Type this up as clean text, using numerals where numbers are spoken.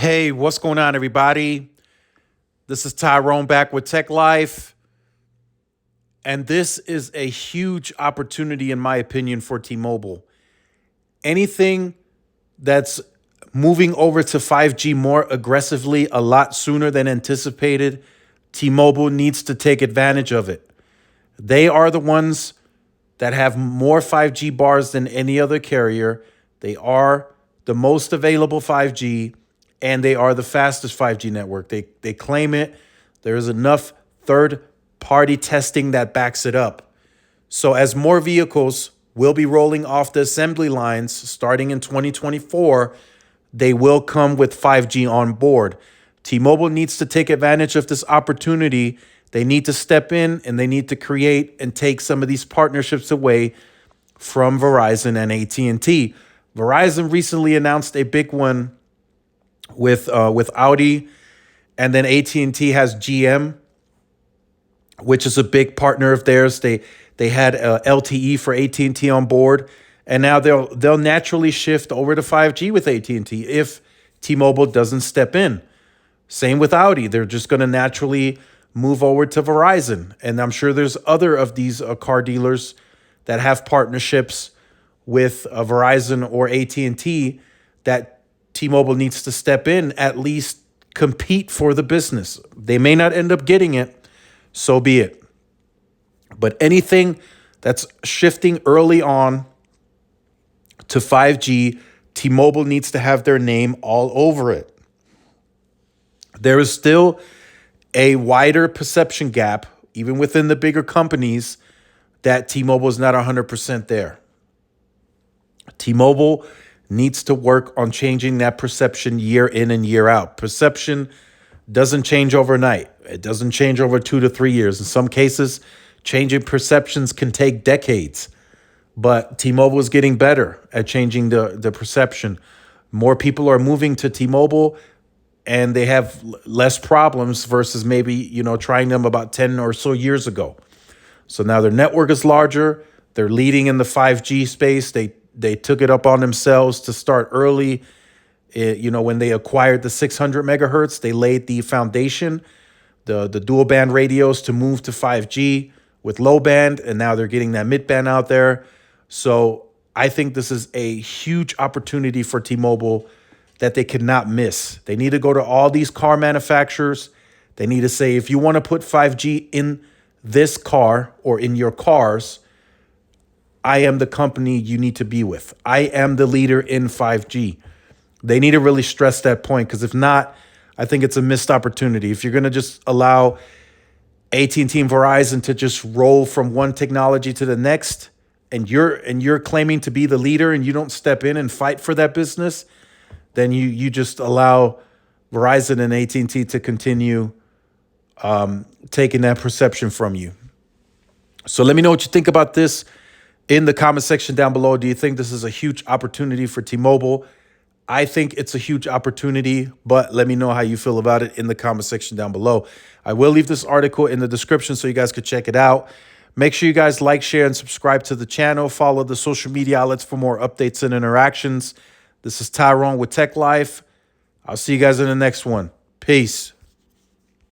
Hey, what's going on, everybody? This is Tyrone back with Tech Life. And this is a huge opportunity, in my opinion, for T-Mobile. Anything that's moving over to 5G more aggressively, a lot sooner than anticipated, T-Mobile needs to take advantage of it. They are the ones that have more 5G bars than any other carrier. They are the most available 5G, and they are the fastest 5G network. They claim it. There is enough third-party testing that backs it up. So as more vehicles will be rolling off the assembly lines starting in 2024, they will come with 5G on board. T-Mobile needs to take advantage of this opportunity. They need to step in and they need to create and take some of these partnerships away from Verizon and AT&T. Verizon recently announced a big one with Audi, and then AT&T has GM, which is a big partner of theirs. They had LTE for AT&T on board, and now they'll naturally shift over to 5G with AT&T if T-Mobile doesn't step in. Same with Audi. They're just going to naturally move over to Verizon. And I'm sure there's other of these car dealers that have partnerships with Verizon or AT&T that T-Mobile needs to step in, at least compete for the business. They may not end up getting it, so be it. But anything that's shifting early on to 5G, T-Mobile needs to have their name all over it. There is still a wider perception gap, even within the bigger companies, that T-Mobile is not 100% there. T-Mobile needs to work on changing that perception year in and year out. Perception doesn't change overnight. It doesn't change over 2 to 3 years. In some cases, changing perceptions can take decades. But T-Mobile is getting better at changing the perception. More people are moving to T-Mobile, and they have less problems versus maybe, trying them about 10 or so years ago. So now their network is larger. They're leading in the 5G space. They took it up on themselves to start early. When they acquired the 600 megahertz, they laid the foundation, the dual band radios to move to 5G with low band, and now they're getting that mid band out there. So I think this is a huge opportunity for T-Mobile that they cannot miss. They need to go to all these car manufacturers. They need to say, if you want to put 5G in this car or in your cars, I am the company you need to be with. I am the leader in 5G. They need to really stress that point, because if not, I think it's a missed opportunity. If you're going to just allow AT&T and Verizon to just roll from one technology to the next, and you're claiming to be the leader and you don't step in and fight for that business, then you just allow Verizon and AT&T to continue taking that perception from you. So let me know what you think about this in the comment section down below. Do you think this is a huge opportunity for T-Mobile? I think it's a huge opportunity, but let me know how you feel about it in the comment section down below. I will leave this article in the description so you guys could check it out. Make sure you guys like, share, and subscribe to the channel. Follow the social media outlets for more updates and interactions. This is Tyrone with Tech Life. I'll see you guys in the next one. Peace.